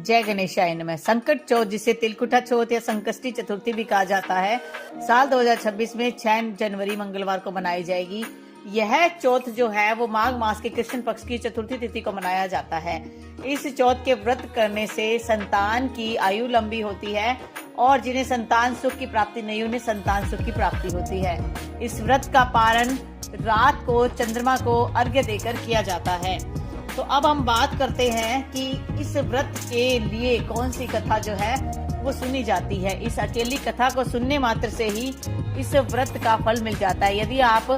जय गणेशाय नमः। संकट चौथ, जिसे तिलकुटा चौथ या संकष्टी चतुर्थी भी कहा जाता है, साल 2026 में 6 जनवरी मंगलवार को मनाई जाएगी। यह चौथ जो है वो माघ मास के कृष्ण पक्ष की चतुर्थी तिथि को मनाया जाता है। इस चौथ के व्रत करने से संतान की आयु लंबी होती है और जिन्हें संतान सुख की प्राप्ति नहीं, उन्हें संतान सुख की प्राप्ति होती है। इस व्रत का पारण रात को चंद्रमा को अर्घ्य देकर किया जाता है। तो अब हम बात करते हैं कि इस व्रत के लिए कौन सी कथा जो है वो सुनी जाती है। इस अकेली कथा को सुनने मात्र से ही इस व्रत का फल मिल जाता है। यदि आप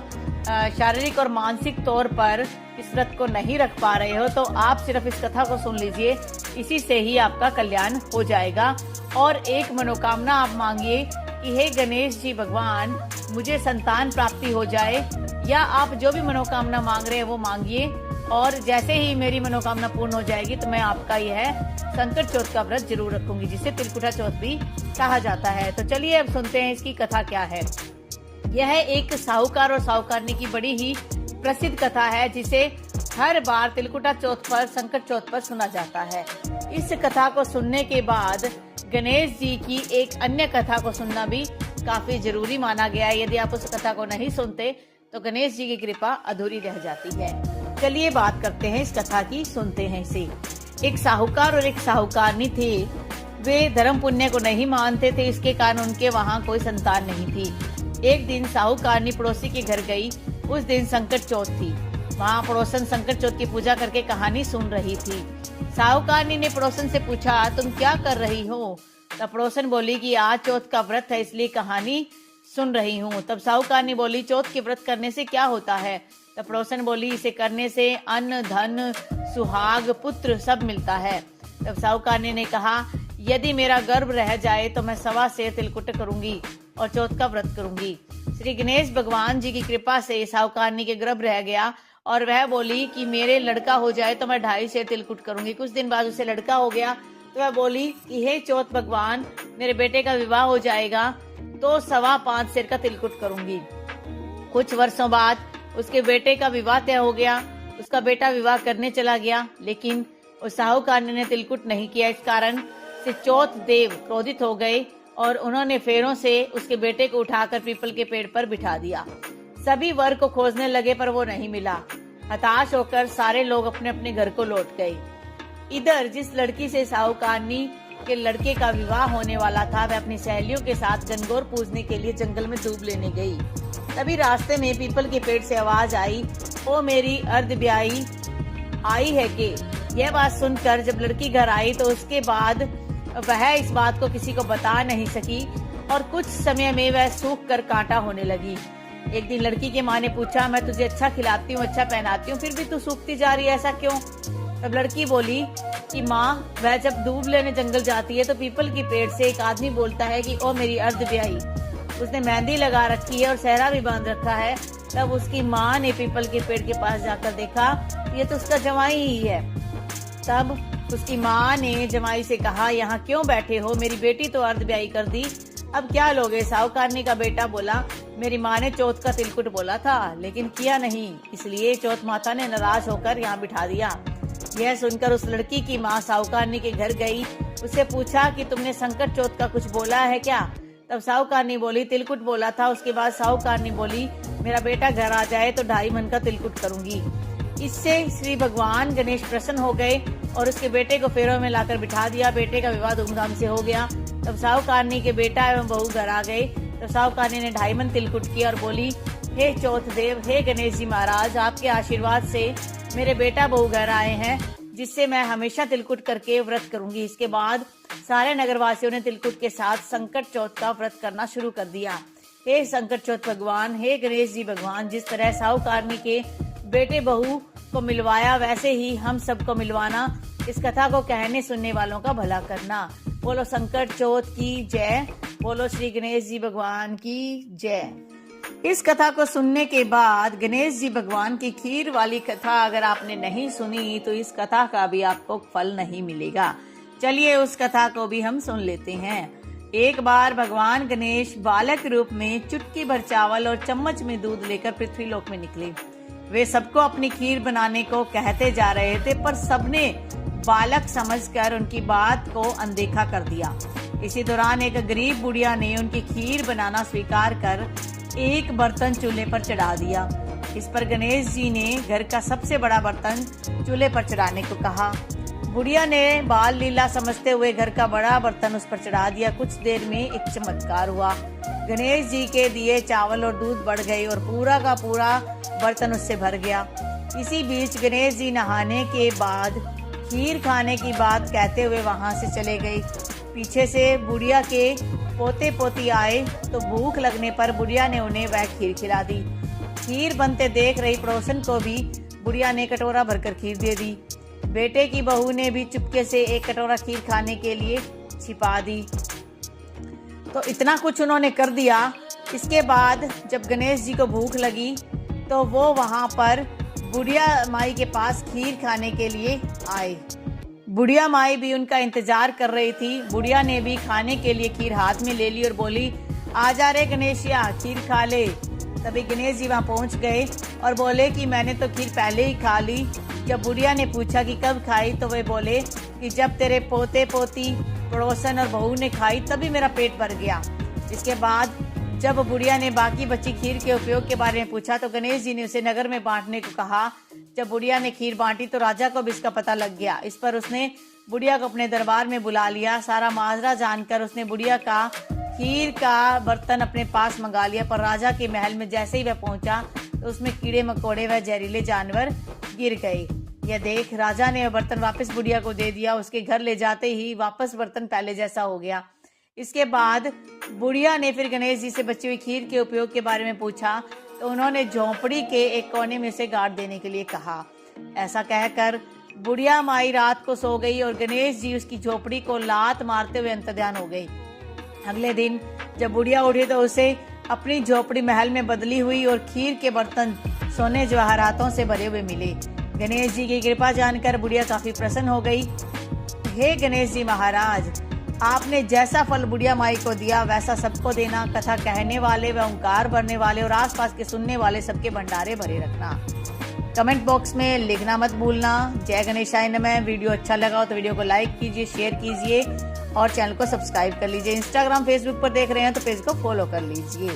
शारीरिक और मानसिक तौर पर इस व्रत को नहीं रख पा रहे हो तो आप सिर्फ इस कथा को सुन लीजिए, इसी से ही आपका कल्याण हो जाएगा। और एक मनोकामना आप मांगिए कि हे गणेश जी भगवान, मुझे संतान प्राप्ति हो जाए, या आप जो भी मनोकामना मांग रहे हैं वो मांगिए। और जैसे ही मेरी मनोकामना पूर्ण हो जाएगी तो मैं आपका यह संकट चौथ का व्रत जरूर रखूंगी, जिसे तिलकुटा चौथ भी कहा जाता है। तो चलिए अब सुनते हैं इसकी कथा क्या है। यह एक साहूकार और साहूकारनी की बड़ी ही प्रसिद्ध कथा है, जिसे हर बार तिलकुटा चौथ पर, संकट चौथ पर सुना जाता है। इस कथा को सुनने के बाद गणेश जी की एक अन्य कथा को सुनना भी काफी जरूरी माना गया है। यदि आप उस कथा को नहीं सुनते तो गणेश जी की कृपा अधूरी रह जाती है। चलिए बात करते हैं इस कथा की, सुनते हैं इसे। एक साहूकार और एक साहूकारनी थे। वे धर्म पुण्य को नहीं मानते थे, इसके कारण उनके वहाँ कोई संतान नहीं थी। एक दिन साहूकारनी पड़ोसी के घर गई। उस दिन संकट चौथ थी। वहाँ पड़ोसन संकट चौथ की पूजा करके कहानी सुन रही थी। साहूकारनी ने पड़ोसन से पूछा, तुम क्या कर रही हो? तब पड़ोसन बोली कि आज चौथ का व्रत है, इसलिए कहानी सुन रही हूँ। तब साहूकारनी बोली, चौथ के व्रत करने से क्या होता है? तब पड़ोसन बोली, इसे करने से अन्न, धन, सुहाग, पुत्र सब मिलता है। तब साहूकारनी ने कहा, यदि मेरा गर्भ रह जाए तो मैं 1.25 सेर तिलकुट करूंगी और चौथ का व्रत करूंगी। श्री गणेश भगवान जी की कृपा से साहूकारनी के गर्भ रह गया और वह बोली कि मेरे लड़का हो जाए तो मैं 2.5 सेर तिलकुट करूंगी। कुछ दिन बाद उसे लड़का हो गया तो वह बोली कि हे चौथ भगवान, मेरे बेटे का विवाह हो जाएगा तो 5.25 सेर का तिलकुट करूंगी। कुछ वर्षों बाद उसके बेटे का विवाह तय हो गया। उसका बेटा विवाह करने चला गया, लेकिन उस साहूकारनी ने तिलकुट नहीं किया। इस कारण से चौथ देव क्रोधित हो गए और उन्होंने फेरों से उसके बेटे को उठाकर पीपल के पेड़ पर बिठा दिया। सभी वर को खोजने लगे पर वो नहीं मिला। हताश होकर सारे लोग अपने अपने घर को लौट गए। इधर जिस लड़की से साहूकारनी के लड़के का विवाह होने वाला था, वह अपनी सहेलियों के साथ गणगौर पूजने के लिए जंगल में दूब लेने गई। तभी रास्ते में पीपल के पेड़ से आवाज आई, ओ मेरी अर्ध ब्याही आई है के। यह बात सुनकर जब लड़की घर आई तो उसके बाद वह इस बात को किसी को बता नहीं सकी और कुछ समय में वह सूख कर कांटा होने लगी। एक दिन लड़की की माँ ने पूछा, मैं तुझे अच्छा खिलाती हूँ, अच्छा पहनाती हूँ, फिर भी तू सूखती जा रही है, ऐसा क्यों? तब लड़की बोली कि माँ, वह जब दूब लेने जंगल जाती है तो पीपल की पेड़ से एक आदमी बोलता है कि ओ मेरी अर्ध ब्याही। उसने मेहंदी लगा रखी है और सहरा भी बांध रखा है। तब उसकी माँ ने पीपल के पेड़ के पास जाकर देखा, ये तो उसका जमाई ही है। तब उसकी माँ ने जमाई से कहा, यहाँ क्यों बैठे हो? मेरी बेटी तो अर्ध ब्याही कर दी, अब क्या लोगे? साहूकारनी का बेटा बोला, मेरी माँ ने चौथ का तिलकुट बोला था लेकिन किया नहीं, इसलिए चौथ माता ने नाराज होकर यहाँ बिठा दिया। यह सुनकर उस लड़की की माँ साहूकारनी के घर गई। उससे पूछा कि तुमने संकट चौथ का कुछ बोला है क्या? तब साहूकारनी बोली, तिलकुट बोला था। उसके बाद साहूकारनी बोली, मेरा बेटा घर आ जाए तो 2.5 मन का तिलकुट करूंगी। इससे श्री भगवान गणेश प्रसन्न हो गए और उसके बेटे को फेरों में लाकर बिठा दिया। बेटे का विवाह धूमधाम से हो गया। तब साहूकारनी के बेटा एवं बहू घर आ गए। तब साहूकारनी ने 2.5 मन तिलकुट किया और बोली, हे चौथ देव, हे गणेश जी महाराज, आपके आशीर्वाद से मेरे बेटा बहू घर आए हैं, जिससे मैं हमेशा तिलकुट करके व्रत करूंगी। इसके बाद सारे नगरवासियों ने तिलकुट के साथ संकट चौथ का व्रत करना शुरू कर दिया। हे संकट चौथ भगवान, हे गणेश जी भगवान, जिस तरह साहूकारनी के बेटे बहू को मिलवाया वैसे ही हम सबको मिलवाना। इस कथा को कहने सुनने वालों का भला करना। बोलो संकट चौथ की जय, बोलो श्री गणेश जी भगवान की जय। इस कथा को सुनने के बाद गणेश जी भगवान की खीर वाली कथा अगर आपने नहीं सुनी तो इस कथा का भी आपको फल नहीं मिलेगा। चलिए उस कथा को भी हम सुन लेते हैं। एक बार भगवान गणेश बालक रूप में चुटकी भर चावल और चम्मच में दूध लेकर पृथ्वी लोक में निकले। वे सबको अपनी खीर बनाने को कहते जा रहे थे, पर सबने बालक समझकर उनकी बात को अनदेखा कर दिया। इसी दौरान एक गरीब बुढ़िया ने उनकी खीर बनाना स्वीकार कर एक बर्तन चूल्हे पर चढ़ा दिया। इस पर गणेश जी ने घर का सबसे बड़ा बर्तन चूल्हे पर चढ़ाने को कहा। बुढ़िया ने बाल लीला समझते हुए घर का बड़ा बर्तन उस पर चढ़ा दिया। कुछ देर में एक चमत्कार हुआ। गणेश जी के दिए चावल और दूध बढ़ गए और पूरा का पूरा बर्तन उससे भर गया। इसी बीच गणेश जी नहाने के बाद खीर खाने की बात कहते हुए वहां से चले गए। पीछे से बुढ़िया के पोते पोती आए तो भूख लगने पर बुढ़िया ने उन्हें वह खीर खिला दी। खीर बनते देख रही पड़ोसन को भी बुढ़िया ने कटोरा भरकर खीर दे दी। बेटे की बहू ने भी चुपके से एक कटोरा खीर खाने के लिए छिपा दी। तो इतना कुछ उन्होंने कर दिया। इसके बाद जब गणेश जी को भूख लगी तो वो वहां पर बुढ़िया माई के पास खीर खाने के लिए आए। बुढ़िया माई भी उनका इंतजार कर रही थी। बुढ़िया ने भी खाने के लिए खीर हाथ में ले ली और बोली, आ जा रे गणेशिया, खीर खा ले। तभी गणेश जी वहां पहुंच गए और बोले कि मैंने तो खीर पहले ही खा ली। जब बुढ़िया ने पूछा कि कब खाई तो वे बोले कि जब तेरे पोते पोती पड़ोसन और बहू ने खाई तभी मेरा पेट भर गया। इसके बाद जब बुढ़िया ने बाकी बची खीर के उपयोग के बारे में पूछा तो गणेश जी ने उसे नगर में बांटने को कहा। जब बुढ़िया ने खीर बांटी तो राजा को भी इसका पता लग गया। इस पर उसने बुढ़िया को अपने दरबार में बुला लिया। सारा माजरा जानकर उसने बुढ़िया का खीर का बर्तन अपने पास मंगा लिया। पर राजा के महल में जैसे ही वह पहुंचा तो उसमें कीड़े मकोड़े व जहरीले जानवर गिर गए। यह देख राजा ने वह बर्तन वापस बुढ़िया को दे दिया। उसके घर ले जाते ही वापस बर्तन पहले जैसा हो गया। इसके बाद बुढ़िया ने फिर गणेश जी से बची हुई खीर के उपयोग के बारे में पूछा तो उन्होंने झोंपड़ी के एक कोने में से गाड़ देने के लिए कहा। ऐसा कहकर बुढ़िया माई रात को सो गई और गणेश जी उसकी झोपड़ी को लात मारते हुए अंतर्ध्यान हो गई। अगले दिन जब बुढ़िया उठी तो उसे अपनी झोपड़ी महल में बदली हुई और खीर के बर्तन सोने जवाहरातों से भरे हुए मिले। गणेश जी की कृपा जानकर बुढ़िया काफी प्रसन्न हो गई। हे गणेश जी महाराज, आपने जैसा फल बुढ़िया माई को दिया वैसा सबको देना। कथा कहने वाले व ओंकार भरने वाले और आसपास के सुनने वाले सबके भंडारे भरे रखना। कमेंट बॉक्स में लिखना मत भूलना। जय गणेशाय नमः। वीडियो अच्छा लगा हो तो वीडियो को लाइक कीजिए, शेयर कीजिए और चैनल को सब्सक्राइब कर लीजिए। इंस्टाग्राम फेसबुक पर देख रहे हैं तो पेज को फॉलो कर लीजिए।